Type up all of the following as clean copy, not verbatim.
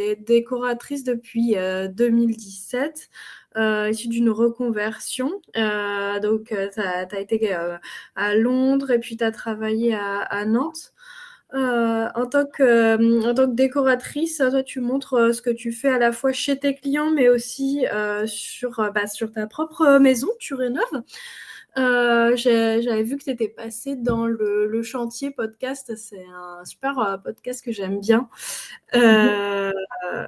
es décoratrice depuis 2017, issue d'une reconversion. Donc, tu as été à Londres et puis tu as travaillé à Nantes. En tant que décoratrice, toi, tu montres ce que tu fais à la fois chez tes clients, mais aussi sur ta propre maison, tu rénoves. J'avais vu que tu étais passée dans le chantier podcast. C'est un super podcast que j'aime bien. Sur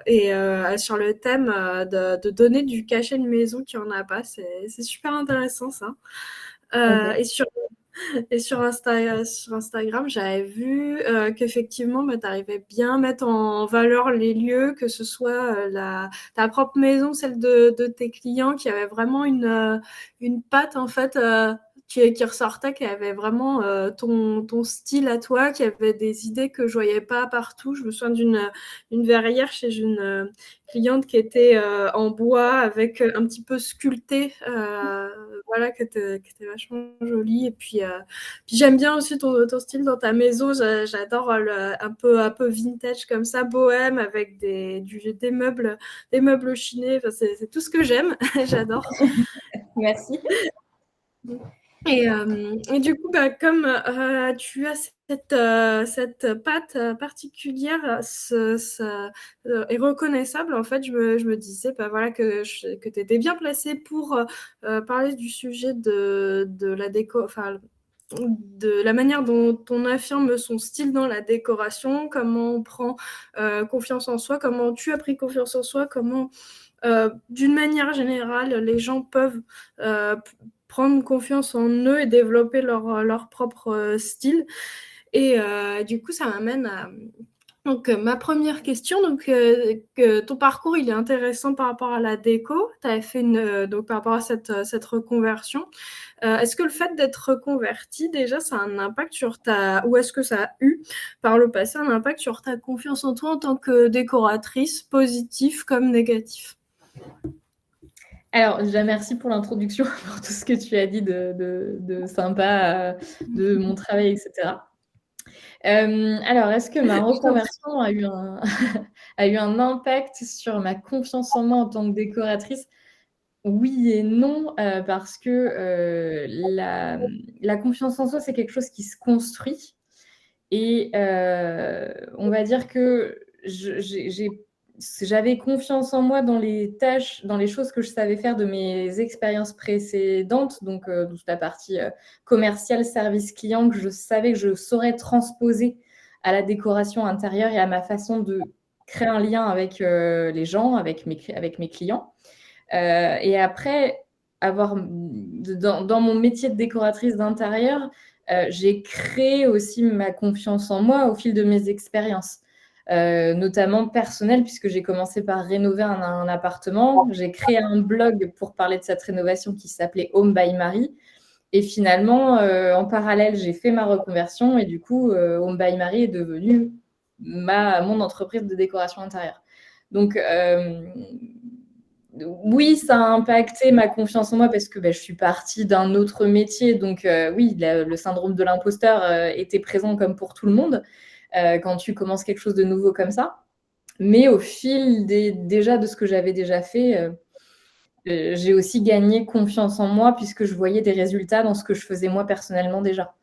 le thème de donner du cachet de maison qui en a pas. C'est super intéressant ça. Ok. Sur Instagram, j'avais vu qu'effectivement, tu arrivais bien à mettre en valeur les lieux, que ce soit ta propre maison, celle de tes clients, qui avait vraiment une patte en fait qui ressortait, qui avait vraiment ton style à toi, qui avait des idées que je voyais pas partout. Je me souviens d'une verrière chez une cliente qui était en bois avec un petit peu sculpté. Voilà, qui était vachement jolie. Et puis j'aime bien aussi ton style dans ta maison. J'adore un peu vintage comme ça, bohème, avec des meubles chinés. Enfin, c'est tout ce que j'aime. J'adore. Merci. Et du coup, comme tu as cette patte particulière et reconnaissable, en fait, je me disais voilà, que tu étais bien placée pour parler du sujet de la déco, enfin, de la manière dont on affirme son style dans la décoration, comment on prend confiance en soi, comment tu as pris confiance en soi, comment, d'une manière générale, les gens peuvent prendre confiance en eux et développer leur propre style. Et du coup, ça m'amène à ma première question. Donc, que ton parcours, il est intéressant par rapport à la déco. Tu avais fait donc par rapport à cette reconversion. Est-ce que le fait d'être reconverti, déjà, ça a un impact sur ou est-ce que ça a eu par le passé un impact sur ta confiance en toi en tant que décoratrice, positif comme négatif? Alors, déjà, merci pour l'introduction, pour tout ce que tu as dit de sympa, de mon travail, etc. Alors, est-ce que ma reconversion a eu a eu un impact sur ma confiance en moi en tant que décoratrice? Oui et non, parce que la confiance en soi, c'est quelque chose qui se construit. Et on va dire que j'avais confiance en moi dans les tâches, dans les choses que je savais faire de mes expériences précédentes, donc toute la partie commerciale, service client, que je savais que je saurais transposer à la décoration intérieure et à ma façon de créer un lien avec les gens, avec mes clients. Et après, dans mon métier de décoratrice d'intérieur, j'ai créé aussi ma confiance en moi au fil de mes expériences, notamment personnelles, puisque j'ai commencé par rénover un appartement. J'ai créé un blog pour parler de cette rénovation qui s'appelait Home by Marie. Et finalement, en parallèle, j'ai fait ma reconversion et du coup, Home by Marie est devenue mon entreprise de décoration intérieure. Donc, oui, ça a impacté ma confiance en moi parce que je suis partie d'un autre métier. Donc, oui, le syndrome de l'imposteur était présent comme pour tout le monde quand tu commences quelque chose de nouveau comme ça. Mais au fil déjà de ce que j'avais déjà fait, j'ai aussi gagné confiance en moi puisque je voyais des résultats dans ce que je faisais moi personnellement déjà.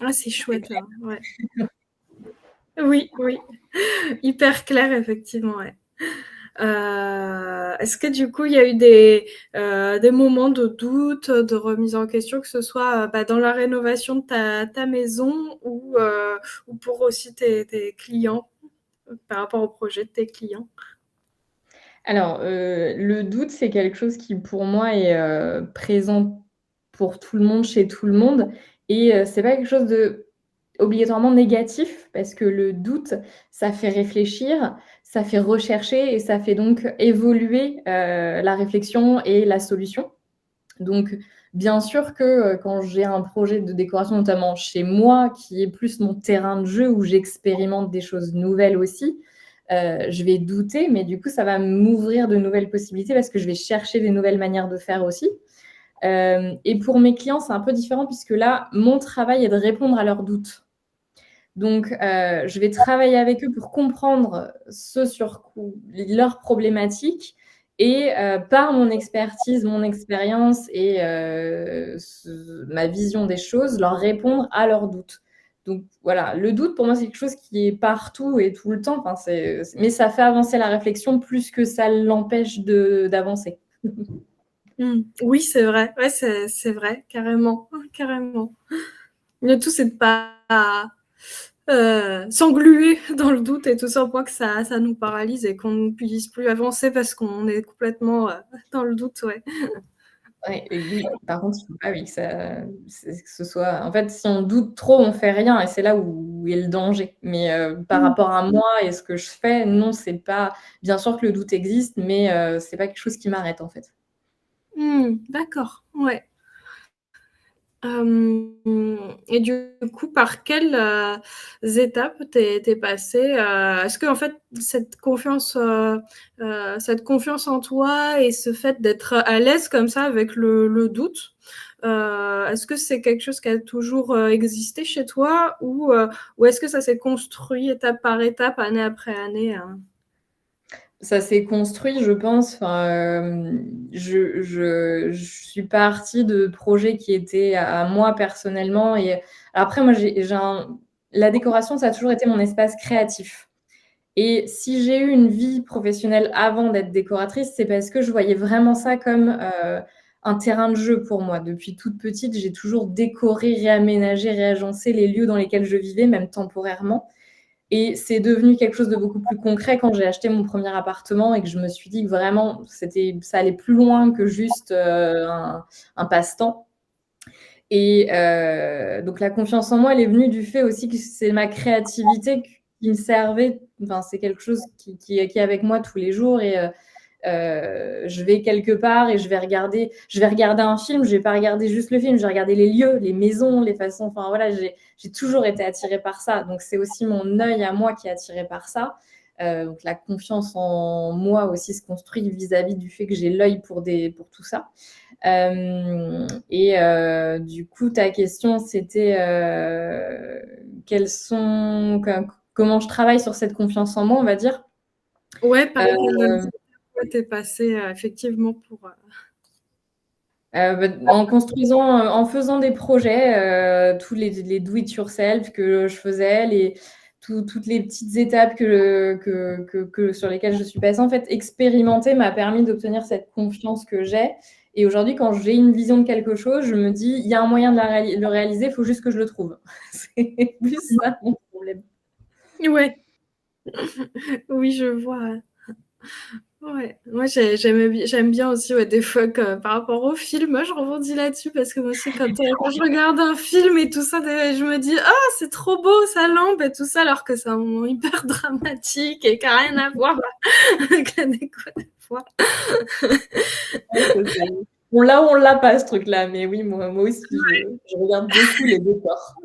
Ah, c'est chouette, là. Ouais. Oui, oui. Hyper clair, effectivement, ouais. Est-ce que du coup, il y a eu des moments de doute, de remise en question, que ce soit dans la rénovation de ta maison ou pour aussi tes clients, par rapport au projet de tes clients? Alors, le doute, c'est quelque chose qui, pour moi, est présent pour tout le monde, chez tout le monde et c'est pas quelque chose de obligatoirement négatif parce que le doute, ça fait réfléchir, ça fait rechercher et ça fait donc évoluer, la réflexion et la solution. Donc bien sûr que, quand j'ai un projet de décoration, notamment chez moi, qui est plus mon terrain de jeu où j'expérimente des choses nouvelles aussi, je vais douter, mais du coup, ça va m'ouvrir de nouvelles possibilités parce que je vais chercher des nouvelles manières de faire aussi. Et pour mes clients, c'est un peu différent puisque là, mon travail est de répondre à leurs doutes. Donc, je vais travailler avec eux pour comprendre ce sur leurs problématiques et par mon expertise, mon expérience et ma vision des choses, leur répondre à leurs doutes. Donc voilà, le doute pour moi c'est quelque chose qui est partout et tout le temps. Enfin, mais ça fait avancer la réflexion plus que ça l'empêche d'avancer. Oui, c'est vrai. Ouais, c'est vrai, carrément, carrément. Le tout, c'est de pas s'engluer dans le doute et tout ça au point que ça nous paralyse et qu'on ne puisse plus avancer parce qu'on est complètement dans le doute, ouais. Ouais, et oui, par contre, il faut pas, oui, que ce soit. En fait, si on doute trop, on fait rien, et c'est là où est le danger. Mais par rapport à moi et ce que je fais, non, c'est pas. Bien sûr que le doute existe, mais c'est pas quelque chose qui m'arrête en fait. D'accord, ouais. Et du coup, par quelles étapes t'es passée est-ce que en fait cette confiance en toi et ce fait d'être à l'aise comme ça avec le doute, est-ce que c'est quelque chose qui a toujours existé chez toi ou est-ce que ça s'est construit étape par étape, année après année Ça s'est construit, je pense. Enfin, je suis partie de projets qui étaient à moi personnellement. Et après, moi, la décoration, ça a toujours été mon espace créatif. Et si j'ai eu une vie professionnelle avant d'être décoratrice, c'est parce que je voyais vraiment ça comme un terrain de jeu pour moi. Depuis toute petite, j'ai toujours décoré, réaménagé, réagencé les lieux dans lesquels je vivais, même temporairement. Et c'est devenu quelque chose de beaucoup plus concret quand j'ai acheté mon premier appartement et que je me suis dit que vraiment, ça allait plus loin que juste un passe-temps. Et donc la confiance en moi, elle est venue du fait aussi que c'est ma créativité qui me servait. Enfin, c'est quelque chose qui est avec moi tous les jours. Et je vais quelque part et je vais regarder un film, je vais pas regarder juste le film, je vais regarder les lieux, les maisons, les façons. Enfin voilà, j'ai toujours été attirée par ça. Donc c'est aussi mon œil à moi qui est attiré par ça. Donc la confiance en moi aussi se construit vis-à-vis du fait que j'ai l'œil pour tout ça. Et du coup, ta question, c'était comment je travaille sur cette confiance en moi, on va dire. Ouais, par exemple, t'es passée effectivement pour En faisant des projets, tous les do it yourself que je faisais, toutes les petites étapes sur lesquelles je suis passée, en fait, expérimenter m'a permis d'obtenir cette confiance que j'ai. Et aujourd'hui, quand j'ai une vision de quelque chose, je me dis, il y a un moyen de le réaliser, il faut juste que je le trouve. C'est plus ça mon problème. ouais. Oui, je vois. Ouais, moi j'aime bien aussi des fois que par rapport au film, moi je rebondis là-dessus parce que moi aussi quand je regarde un film et tout ça, je me dis ah c'est trop beau sa lampe et tout ça alors que c'est un moment hyper dramatique et qui n'a rien à voir avec la déco des fois. Bon, là on l'a pas ce truc-là, mais oui moi aussi je regarde beaucoup les décors.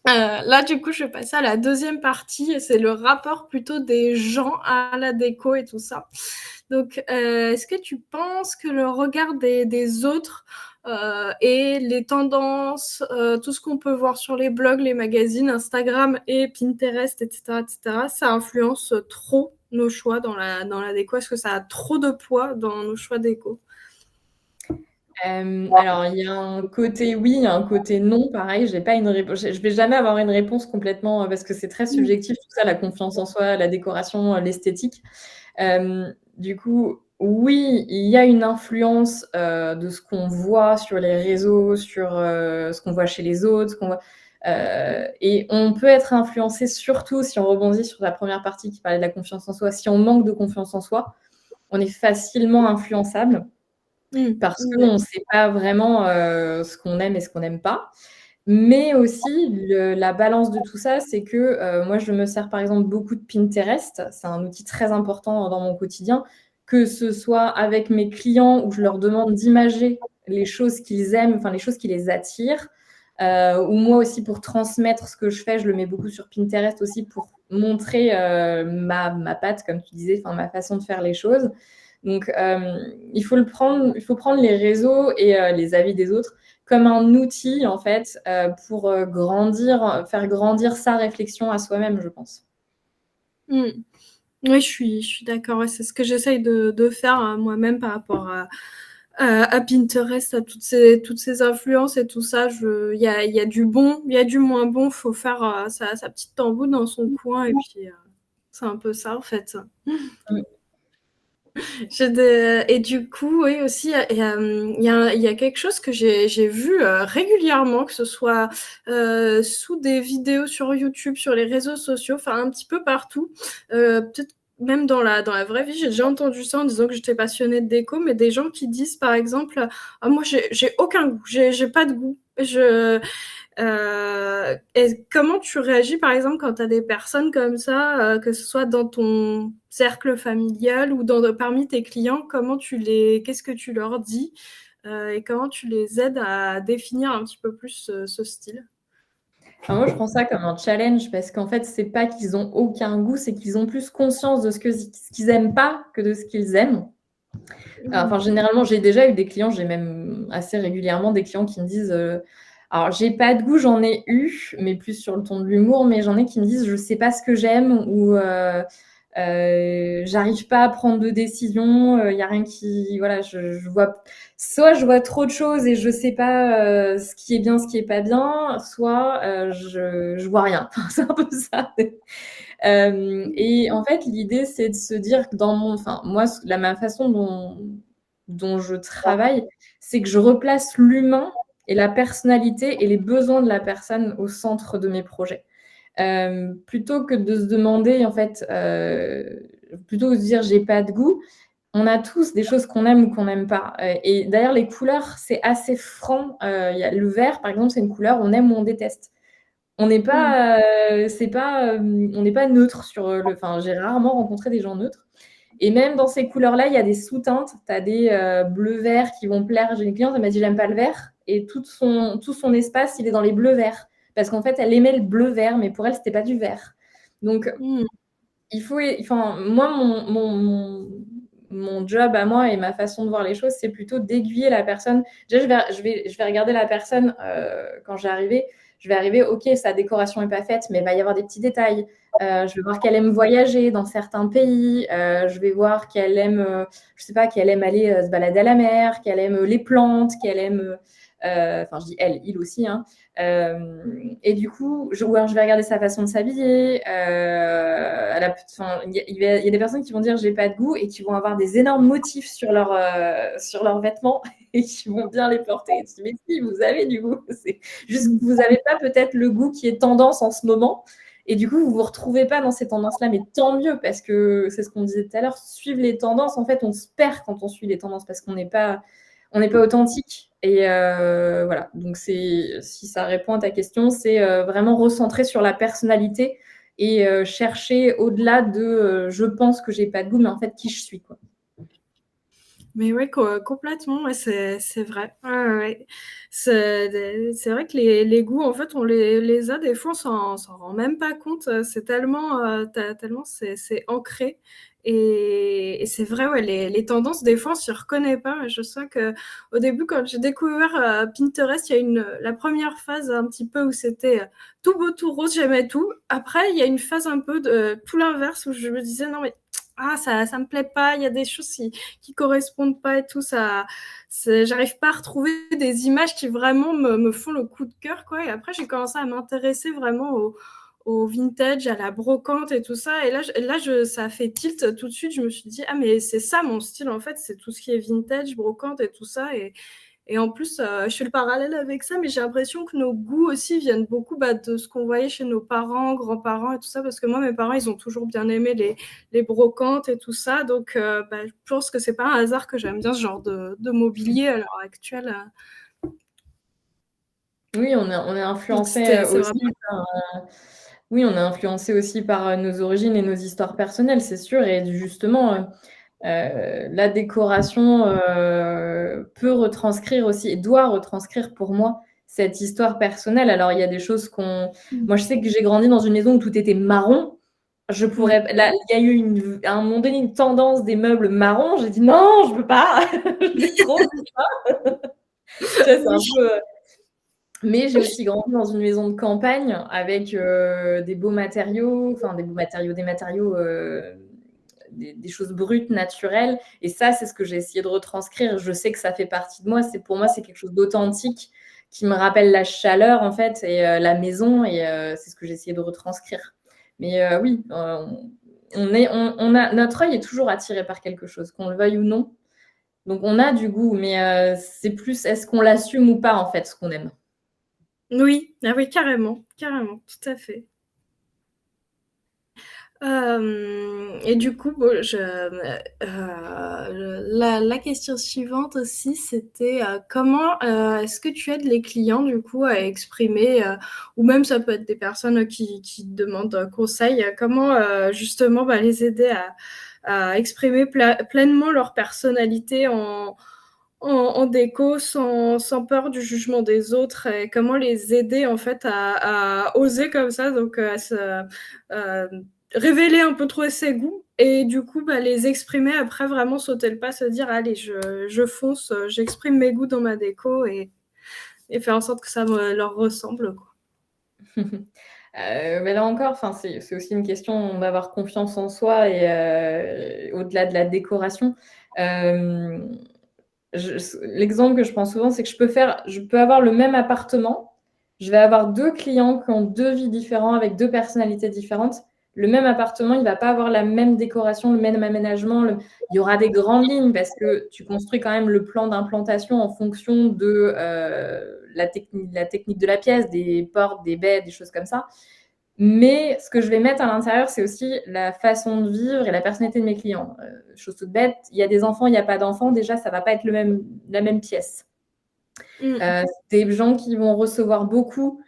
Là, du coup, je vais passer à la deuxième partie, et c'est le rapport plutôt des gens à la déco et tout ça. Donc, est-ce que tu penses que le regard des autres et les tendances, tout ce qu'on peut voir sur les blogs, les magazines, Instagram et Pinterest, etc., ça influence trop nos choix dans la déco? Est-ce que ça a trop de poids dans nos choix déco? Alors, il y a un côté oui, il y a un côté non. Pareil, je vais jamais avoir une réponse complètement parce que c'est très subjectif tout ça, la confiance en soi, la décoration, l'esthétique. Du coup, oui, il y a une influence de ce qu'on voit sur les réseaux, sur ce qu'on voit chez les autres, et on peut être influencé surtout si on rebondit sur la première partie qui parlait de la confiance en soi. Si on manque de confiance en soi, on est facilement influençable parce qu'on ne sait pas vraiment ce qu'on aime et ce qu'on n'aime pas. Mais aussi, la balance de tout ça, c'est que moi, je me sers par exemple beaucoup de Pinterest. C'est un outil très important dans mon quotidien, que ce soit avec mes clients où je leur demande d'imager les choses qu'ils aiment, enfin les choses qui les attirent, ou moi aussi pour transmettre ce que je fais, je le mets beaucoup sur Pinterest aussi pour montrer ma patte, comme tu disais, enfin ma façon de faire les choses. Donc, il faut prendre les réseaux et les avis des autres comme un outil, en fait, pour faire grandir sa réflexion à soi-même, je pense. Mmh. Oui, je suis d'accord. Ouais, c'est ce que j'essaye de faire moi-même par rapport à Pinterest, à toutes ces influences et tout ça. Il y a du bon, il y a du moins bon. Il faut faire sa petite tambour dans son coin. Et puis, c'est un peu ça, en fait. Mm. Et du coup, oui, aussi, il y a quelque chose que j'ai vu régulièrement, que ce soit sous des vidéos sur YouTube, sur les réseaux sociaux, enfin un petit peu partout. Peut-être même dans la vraie vie, j'ai déjà entendu ça en disant que j'étais passionnée de déco, mais des gens qui disent, par exemple, ah, moi, j'ai aucun goût, j'ai pas de goût. Et comment tu réagis, par exemple, quand tu as des personnes comme ça, que ce soit dans ton cercle familial ou parmi tes clients, qu'est-ce que tu leur dis et comment tu les aides à définir un petit peu plus ce style? Enfin, moi, je prends ça comme un challenge parce qu'en fait, c'est pas qu'ils ont aucun goût, c'est qu'ils ont plus conscience de ce qu'ils aiment pas que de ce qu'ils aiment. Enfin, généralement, j'ai déjà eu des clients, j'ai même assez régulièrement des clients qui me disent alors, j'ai pas de goût, j'en ai eu, mais plus sur le ton de l'humour, mais j'en ai qui me disent je sais pas ce que j'aime ou j'arrive pas à prendre de décision, y a rien qui. Voilà, je vois. Soit je vois trop de choses et je sais pas ce qui est bien, ce qui est pas bien, soit je vois rien. C'est un peu ça. Et en fait, l'idée, c'est de se dire que moi, ma façon dont je travaille, c'est que je replace l'humain et la personnalité et les besoins de la personne au centre de mes projets. Plutôt que de se demander, en fait, plutôt que de se dire j'ai pas de goût, on a tous des choses qu'on aime ou qu'on n'aime pas. Et d'ailleurs, les couleurs, c'est assez franc. Il y a le vert, par exemple, c'est une couleur, on aime ou on déteste. On n'est pas, on n'est pas neutre sur enfin, j'ai rarement rencontré des gens neutres. Et même dans ces couleurs-là, il y a des sous-teintes. Tu as des bleus-verts qui vont plaire. J'ai une cliente, elle m'a dit, j'aime pas le vert. Et tout son espace, il est dans les bleus-verts. Parce qu'en fait, elle aimait le bleu-vert, mais pour elle, c'était pas du vert. Donc, enfin, moi, mon job à moi et ma façon de voir les choses, c'est plutôt d'aiguiller la personne. Déjà, je vais regarder la personne quand j'ai arrivé. Je vais arriver, ok, sa décoration n'est pas faite, mais il va y avoir des petits détails. Je vais voir qu'elle aime voyager dans certains pays. Je vais voir qu'elle aime, je sais pas, qu'elle aime aller se balader à la mer, qu'elle aime les plantes, qu'elle aime, enfin, je dis elle, il aussi, hein. Et du coup, je vais regarder sa façon de s'habiller. Il y a des personnes qui vont dire j'ai pas de goût et qui vont avoir des énormes motifs sur leurs vêtements et qui vont bien les porter. Et tu dis, mais si, vous avez du goût. C'est juste que vous n'avez pas peut-être le goût qui est tendance en ce moment. Et du coup, vous ne vous retrouvez pas dans ces tendances-là, mais tant mieux, parce que c'est ce qu'on disait tout à l'heure, suivre les tendances, en fait, on se perd quand on suit les tendances, parce qu'on n'est pas authentique. Et voilà, donc si ça répond à ta question, c'est vraiment recentrer sur la personnalité et chercher au-delà de je pense que j'ai pas de goût, mais en fait qui je suis, quoi. Mais ouais, complètement, ouais, c'est vrai. Ouais, ouais. C'est vrai que les goûts, en fait, on les a des fois, on s'en rend même pas compte. C'est tellement c'est ancré. Et c'est vrai, ouais, les tendances, des fois, on s'y reconnaît pas. Je sais que au début, quand j'ai découvert Pinterest, il y a la première phase un petit peu où c'était tout beau, tout rose, j'aimais tout. Après, il y a une phase un peu de tout l'inverse où je me disais, non, mais ça me plaît pas, il y a des choses qui correspondent pas et tout ça. J'arrive pas à retrouver des images qui vraiment me font le coup de cœur, quoi. Et après, j'ai commencé à m'intéresser vraiment au vintage, à la brocante et tout ça. Et ça a fait tilt tout de suite. Je me suis dit, ah, mais c'est ça mon style, en fait, c'est tout ce qui est vintage, brocante et tout ça. Et en plus, je fais le parallèle avec ça, mais j'ai l'impression que nos goûts aussi viennent beaucoup de ce qu'on voyait chez nos parents, grands-parents et tout ça, parce que moi, mes parents, ils ont toujours bien aimé les brocantes et tout ça. Donc, je pense que c'est pas un hasard que j'aime bien ce genre de mobilier à l'heure actuelle. Oui, on est influencé C'est aussi vraiment... par, oui, on est influencé aussi par nos origines et nos histoires personnelles, c'est sûr. Et justement, la décoration peut retranscrire aussi, et doit retranscrire pour moi cette histoire personnelle. Alors, il y a des choses Moi, je sais que j'ai grandi dans une maison où tout était marron. Là, il y a eu à un moment donné une tendance des meubles marrons. J'ai dit non, je veux pas. J'ai trop vu ça. Tu vois, c'est un peu. Mais j'ai aussi grandi dans une maison de campagne avec des beaux matériaux, enfin des matériaux, des choses brutes, naturelles. Et ça, c'est ce que j'ai essayé de retranscrire. Je sais que ça fait partie de moi. Pour moi, c'est quelque chose d'authentique qui me rappelle la chaleur, en fait, et la maison. Et c'est ce que j'ai essayé de retranscrire. Mais oui, notre œil est toujours attiré par quelque chose, qu'on le veuille ou non. Donc, on a du goût, mais c'est plus est-ce qu'on l'assume ou pas, en fait, ce qu'on aime. Oui, ah oui, carrément, carrément, tout à fait. Et du coup, bon, la question suivante aussi, c'était comment est-ce que tu aides les clients du coup à exprimer, ou même ça peut être des personnes qui demandent conseil, comment justement les aider à exprimer pleinement leur personnalité en déco sans peur du jugement des autres, et comment les aider en fait à oser comme ça, donc à se révéler un peu trop ses goûts et du coup les exprimer après, vraiment sauter le pas, se dire allez je fonce, j'exprime mes goûts dans ma déco et faire en sorte que ça leur ressemble, quoi. Mais là encore, c'est aussi une question d'avoir confiance en soi et au-delà de la décoration. L'exemple que je prends souvent, c'est que je peux avoir le même appartement, je vais avoir deux clients qui ont deux vies différentes avec deux personnalités différentes. Le même appartement, il ne va pas avoir la même décoration, le même aménagement. Il y aura des grandes lignes parce que tu construis quand même le plan d'implantation en fonction de la technique de la pièce, des portes, des baies, des choses comme ça. Mais ce que je vais mettre à l'intérieur, c'est aussi la façon de vivre et la personnalité de mes clients. Chose toute bête, il y a des enfants, il n'y a pas d'enfants, déjà, ça ne va pas être la même pièce. Des gens qui vont recevoir beaucoup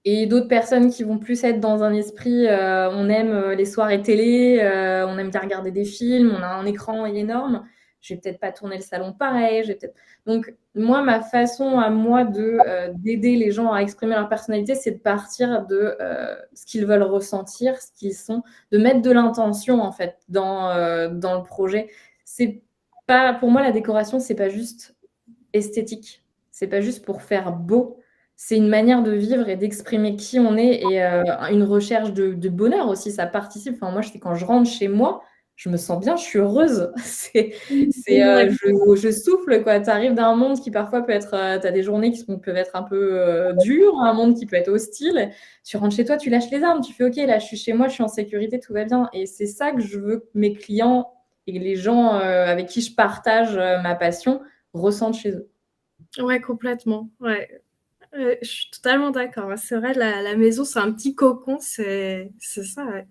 et d'autres personnes qui vont plus être dans un esprit, on aime les soirées télé, on aime bien regarder des films, on a un écran énorme. Je vais peut-être pas tourner le salon pareil. Donc, moi, ma façon à moi d'aider les gens à exprimer leur personnalité, c'est de partir de ce qu'ils veulent ressentir, ce qu'ils sont, de mettre de l'intention, en fait, dans le projet. Pour moi, la décoration, c'est pas juste esthétique. C'est pas juste pour faire beau. C'est une manière de vivre et d'exprimer qui on est et une recherche de bonheur aussi. Ça participe. Enfin, moi, quand je rentre chez moi, je me sens bien, je suis heureuse. Je souffle, quoi. Tu arrives d'un monde qui parfois peut être. Tu as des journées peuvent être un peu dures, un monde qui peut être hostile. Tu rentres chez toi, tu lâches les armes. Tu fais OK, là, je suis chez moi, je suis en sécurité, tout va bien. Et c'est ça que je veux que mes clients et les gens avec qui je partage ma passion ressentent chez eux. Ouais, complètement. Ouais. Je suis totalement d'accord. C'est vrai, la maison, c'est un petit cocon, c'est ça, ouais.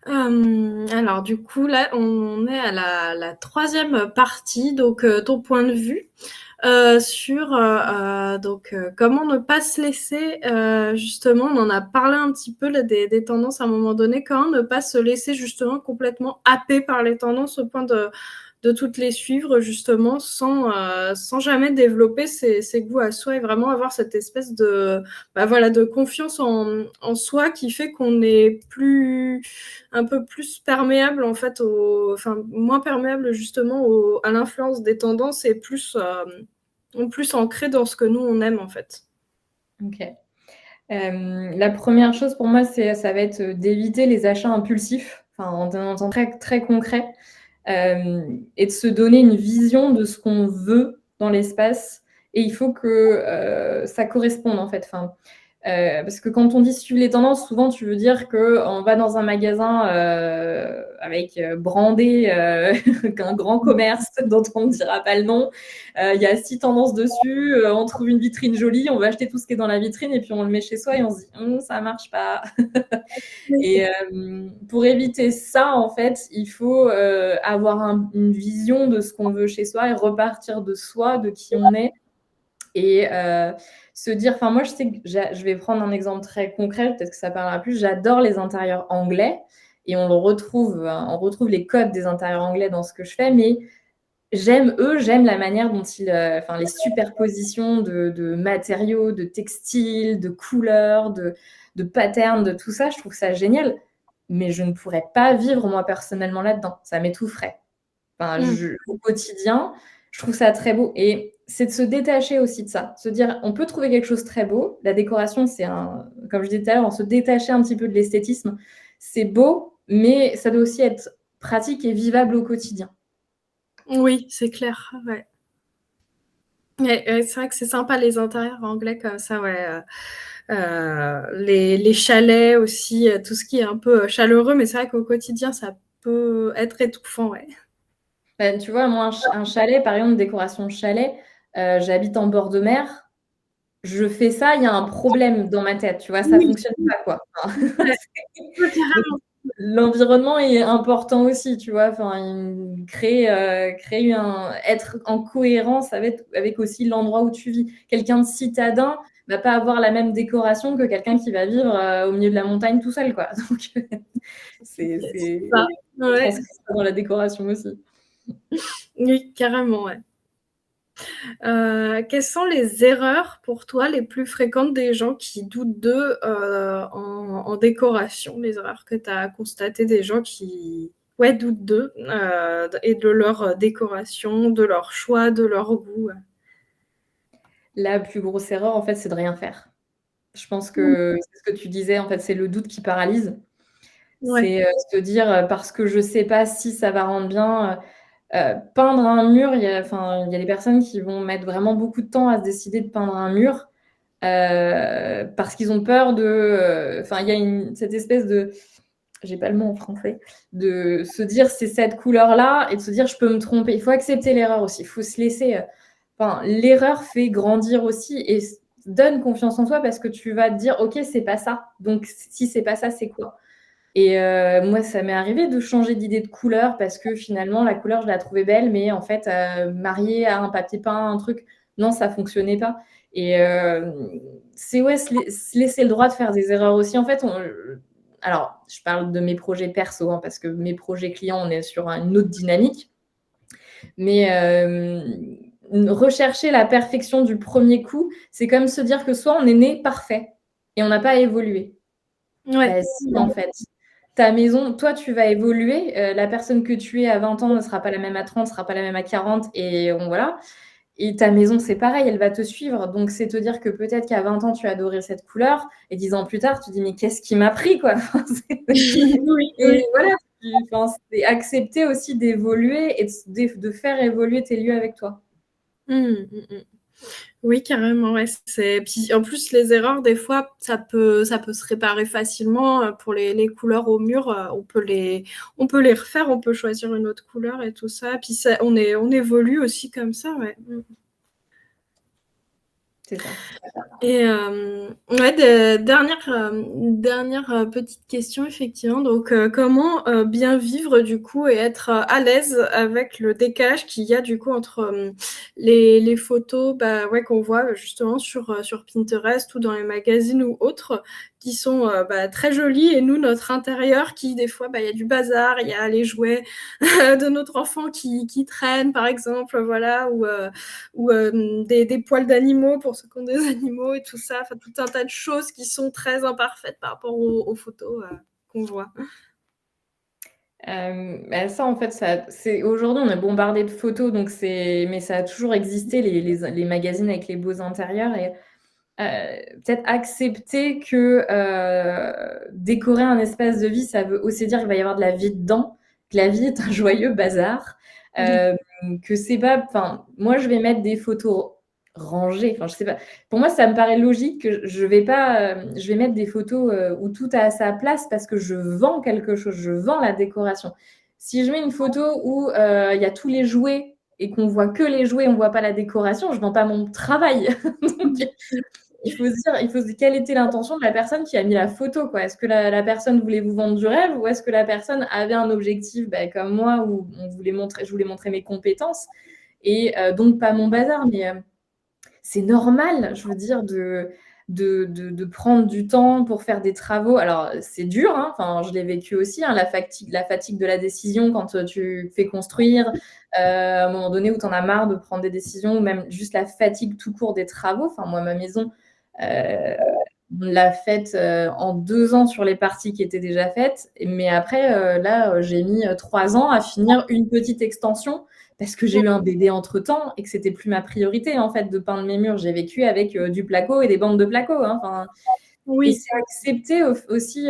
Alors, du coup, là, on est à la troisième partie, donc ton point de vue sur comment ne pas se laisser, justement, on en a parlé un petit peu là, des tendances à un moment donné, comment ne pas se laisser justement complètement happer par les tendances au point de toutes les suivre justement sans jamais développer ses goûts à soi et vraiment avoir cette espèce de confiance en soi qui fait qu'on est un peu plus perméable en fait, moins perméable justement à l'influence des tendances et plus ancré dans ce que nous on aime en fait. Ok. La première chose pour moi, ça va être d'éviter les achats impulsifs, enfin, en un temps très, très concret, et de se donner une vision de ce qu'on veut dans l'espace. Et il faut que ça corresponde, en fait. Enfin, parce que quand on dit suivre les tendances, souvent tu veux dire qu'on va dans un magasin avec brandé qu'un grand commerce dont on ne dira pas le nom. Il y a 6 tendances dessus, on trouve une vitrine jolie, on va acheter tout ce qui est dans la vitrine et puis on le met chez soi et on se dit ça marche pas. Et pour éviter ça, en fait, il faut avoir une vision de ce qu'on veut chez soi et repartir de soi, de qui on est. Et se dire, enfin moi je sais que je vais prendre un exemple très concret, peut-être que ça parlera plus, j'adore les intérieurs anglais et on retrouve les codes des intérieurs anglais dans ce que je fais, mais j'aime la manière dont enfin les superpositions de matériaux, de textiles, de couleurs, de patterns, de tout ça, je trouve ça génial, mais je ne pourrais pas vivre moi personnellement là-dedans, ça m'étoufferait. Enfin, au quotidien, Je trouve ça très beau et c'est de se détacher aussi de ça. Se dire, on peut trouver quelque chose de très beau. La décoration, comme je disais tout à l'heure, on se détacher un petit peu de l'esthétisme. C'est beau, mais ça doit aussi être pratique et vivable au quotidien. Oui, c'est clair, ouais. C'est vrai que c'est sympa les intérieurs anglais comme ça, ouais. Les chalets aussi, tout ce qui est un peu chaleureux, mais c'est vrai qu'au quotidien, ça peut être étouffant, ouais. Ben, tu vois, moi, un chalet, par exemple, décoration de chalet, j'habite en bord de mer. Je fais ça, il y a un problème dans ma tête, tu vois, ça Oui, fonctionne pas, quoi. ouais, Donc, carrément. l'environnement est important aussi, tu vois, enfin, être en cohérence avec aussi l'endroit où tu vis. Quelqu'un de citadin va pas avoir la même décoration que quelqu'un qui va vivre au milieu de la montagne tout seul, quoi. Donc, C'est ça, on ouais. transcrit ça dans la décoration aussi. Oui, carrément, ouais. Quelles sont les erreurs pour toi les plus fréquentes des gens qui doutent d'eux en décoration? Les erreurs que tu as constatées des gens qui ouais, doutent d'eux et de leur décoration, de leur choix, de leur goût. La plus grosse erreur, en fait, c'est de rien faire. Je pense Mmh. que c'est ce que tu disais, en fait, c'est le doute qui paralyse. Ouais. C'est, se dire, «Parce que je sais pas si ça va rendre bien», peindre un mur, il y a des personnes qui vont mettre vraiment beaucoup de temps à se décider de peindre un mur, parce qu'ils ont peur enfin, il y a cette espèce de j'ai pas le mot en français, de se dire: «C'est cette couleur-là» et de se dire: «Je peux me tromper». Il faut accepter l'erreur aussi. Il faut se laisser, enfin, l'erreur fait grandir aussi et donne confiance en toi parce que tu vas te dire: «OK, c'est pas ça. Donc si c'est pas ça, c'est quoi?» Et moi, ça m'est arrivé de changer d'idée de couleur parce que finalement, la couleur, je la trouvais belle, mais en fait, mariée à un papier peint, un truc, non, ça fonctionnait pas. Et c'est ouais, se laisser le droit de faire des erreurs aussi. En fait, alors, je parle de mes projets perso, hein, parce que mes projets clients, on est sur une autre dynamique. Mais rechercher la perfection du premier coup, c'est comme se dire que soit on est né parfait et on n'a pas évolué. Ouais. Bah si, en fait. Ta maison, toi, tu vas évoluer. La personne que tu es à 20 ans ne sera pas la même à 30, ne sera pas la même à 40 et voilà. Et ta maison, c'est pareil, elle va te suivre. Donc, c'est te dire que peut-être qu'à 20 ans, tu adorais cette couleur et 10 ans plus tard, tu dis: «Mais qu'est-ce qui m'a pris, quoi?» Enfin, Oui, et oui. voilà, enfin, c'est accepter aussi d'évoluer et de faire évoluer tes lieux avec toi. Mmh, mmh mh. Oui, carrément, ouais. Puis en plus, les erreurs, des fois, ça peut se réparer facilement. Pour les couleurs au mur, on peut les refaire, on peut choisir une autre couleur et tout ça. Puis on évolue aussi comme ça, ouais. Mmh. C'est ça. Et ouais, dernière petite question effectivement. Donc, comment bien vivre du coup et être à l'aise avec le décalage qu'il y a du coup entre les photos, bah ouais, qu'on voit justement sur Pinterest ou dans les magazines ou autres, qui sont bah, très jolies, et nous notre intérieur qui des fois, bah, il y a du bazar, il y a les jouets de notre enfant qui traînent par exemple, voilà, ou des poils d'animaux pour ceux qui ont des animaux et tout ça, enfin tout un tas de choses qui sont très imparfaites par rapport aux photos qu'on voit. Bah, ça, en fait, aujourd'hui, on est bombardé de photos, donc mais ça a toujours existé les magazines avec les beaux intérieurs et peut-être accepter que, décorer un espace de vie, ça veut aussi dire qu'il va y avoir de la vie dedans, que la vie est un joyeux bazar, Oui. hem, que c'est pas enfin, moi, je vais mettre des photos rangées, enfin, je sais pas. Pour moi, ça me paraît logique que je vais pas, je vais mettre des photos, où tout a sa place parce que je vends quelque chose, je vends la décoration. Si je mets une photo où, il y a tous les jouets et qu'on voit que les jouets, on voit pas la décoration, je vends pas mon travail. Donc il faut se dire quelle était l'intention de la personne qui a mis la photo, quoi. Est-ce que la personne voulait vous vendre du rêve ou est-ce que la personne avait un objectif, bah, comme moi où je voulais montrer mes compétences et donc pas mon bazar. Mais c'est normal, je veux dire, de prendre du temps pour faire des travaux. Alors, c'est dur, hein, enfin, je l'ai vécu aussi, hein, la fatigue de la décision quand, tu fais construire, à un moment donné où tu en as marre de prendre des décisions ou même juste la fatigue tout court des travaux. Enfin, moi, ma maison, on l'a faite, en 2 ans sur les parties qui étaient déjà faites, mais après, là, j'ai mis, 3 ans à finir une petite extension parce que j'ai eu un bébé entre-temps et que c'était plus ma priorité, en fait, de peindre mes murs. J'ai vécu avec du placo et des bandes de placo, hein, enfin, et Oui. c'est accepter aussi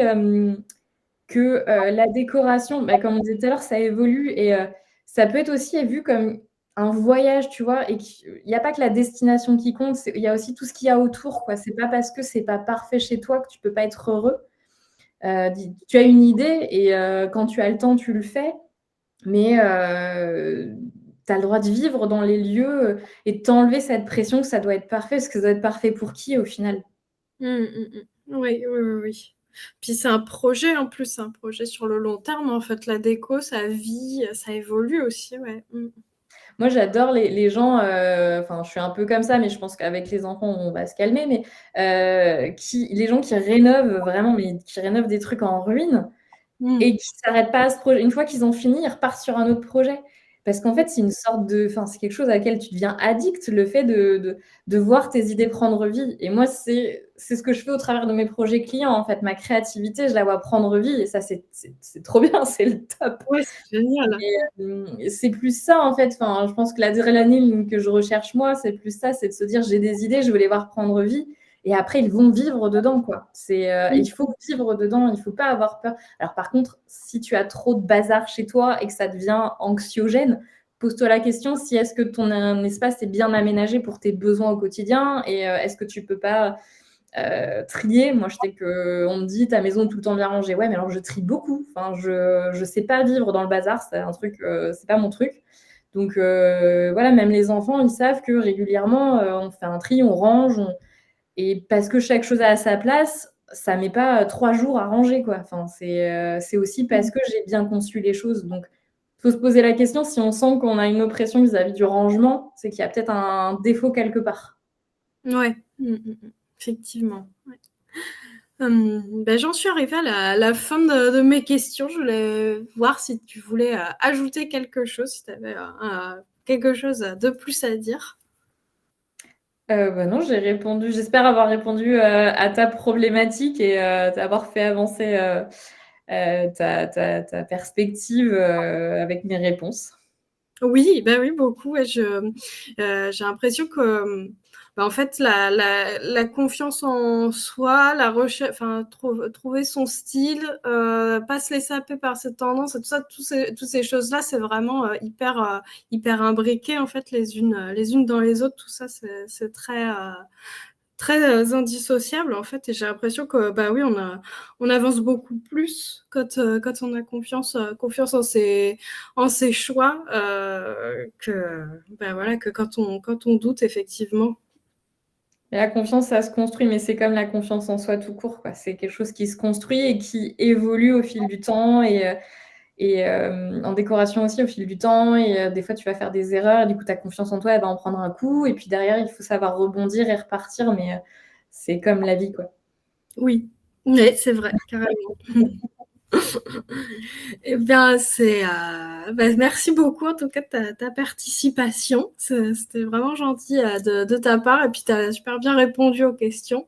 que la décoration, bah, comme on disait tout à l'heure, ça évolue et ça peut être aussi vu comme un voyage, tu vois, et il n'y a pas que la destination qui compte, il y a aussi tout ce qu'il y a autour, quoi. C'est pas parce que c'est pas parfait chez toi que tu peux pas être heureux. Tu as une idée et quand tu as le temps, tu le fais, mais tu as le droit de vivre dans les lieux et de t'enlever cette pression que ça doit être parfait, parce que ça doit être parfait pour qui au final? Oui, oui, oui, oui. Puis c'est un projet en plus, un projet sur le long terme. En fait, la déco, ça vit, ça évolue aussi, ouais. Moi, j'adore les gens, enfin, je suis un peu comme ça, mais je pense qu'avec les enfants, on va se calmer, mais les gens qui rénovent vraiment, mais qui rénovent des trucs en ruine et qui s'arrêtent pas à ce projet. Une fois qu'ils ont fini, ils repartent sur un autre projet. Parce qu'en fait, c'est une sorte enfin, c'est quelque chose à laquelle tu deviens addict, le fait de voir tes idées prendre vie. Et moi, c'est ce que je fais au travers de mes projets clients, en fait. Ma créativité, je la vois prendre vie et ça, c'est trop bien, c'est le top. Ouais, c'est génial. C'est plus ça, en fait. Enfin, je pense que l'adrénaline que je recherche, moi, c'est plus ça, c'est de se dire, j'ai des idées, je veux les voir prendre vie. Et après, ils vont vivre dedans, quoi. Il faut vivre dedans, il faut pas avoir peur. Alors, par contre, si tu as trop de bazar chez toi et que ça devient anxiogène, pose-toi la question si est-ce que ton espace est bien aménagé pour tes besoins au quotidien et est-ce que tu peux pas trier. Moi, je sais qu'on me dit ta maison est tout le temps bien rangée. Ouais, mais alors je trie beaucoup. Enfin, je sais pas vivre dans le bazar. C'est un truc, c'est pas mon truc. Donc voilà, même les enfants, ils savent que régulièrement, on fait un tri, on range, et parce que chaque chose a sa place, ça met pas 3 jours à ranger, quoi. Enfin, c'est aussi parce que j'ai bien conçu les choses. Donc, faut se poser la question si on sent qu'on a une oppression vis-à-vis du rangement, c'est qu'il y a peut-être un défaut quelque part. Ouais, effectivement. Ouais. Ben, j'en suis arrivée à la fin de mes questions. Je voulais voir si tu voulais ajouter quelque chose, si tu avais quelque chose de plus à dire. Bah non, j'ai répondu. J'espère avoir répondu à ta problématique et t'avoir fait avancer ta perspective avec mes réponses. Oui, bah oui, beaucoup. Ouais, j'ai l'impression que, bah, en fait, la confiance en soi, la recherche, enfin, trouver son style, pas se laisser happer par cette tendance, et tout ça, toutes ces choses-là, c'est vraiment hyper imbriqué en fait les unes dans les autres. Tout ça, c'est très indissociable en fait, et j'ai l'impression que bah oui, on avance beaucoup plus quand on a confiance en ses choix, que bah voilà, que quand on doute effectivement. Et la confiance, ça se construit, mais c'est comme la confiance en soi tout court, quoi. C'est quelque chose qui se construit et qui évolue au fil du temps et en décoration aussi au fil du temps. Et des fois, tu vas faire des erreurs. Et du coup, ta confiance en toi, elle va en prendre un coup. Et puis derrière, il faut savoir rebondir et repartir. Mais c'est comme la vie, quoi. Oui, ouais, c'est vrai, carrément. Eh bien, bah, merci beaucoup en tout cas de ta participation. C'était vraiment gentil de ta part, et puis tu as super bien répondu aux questions.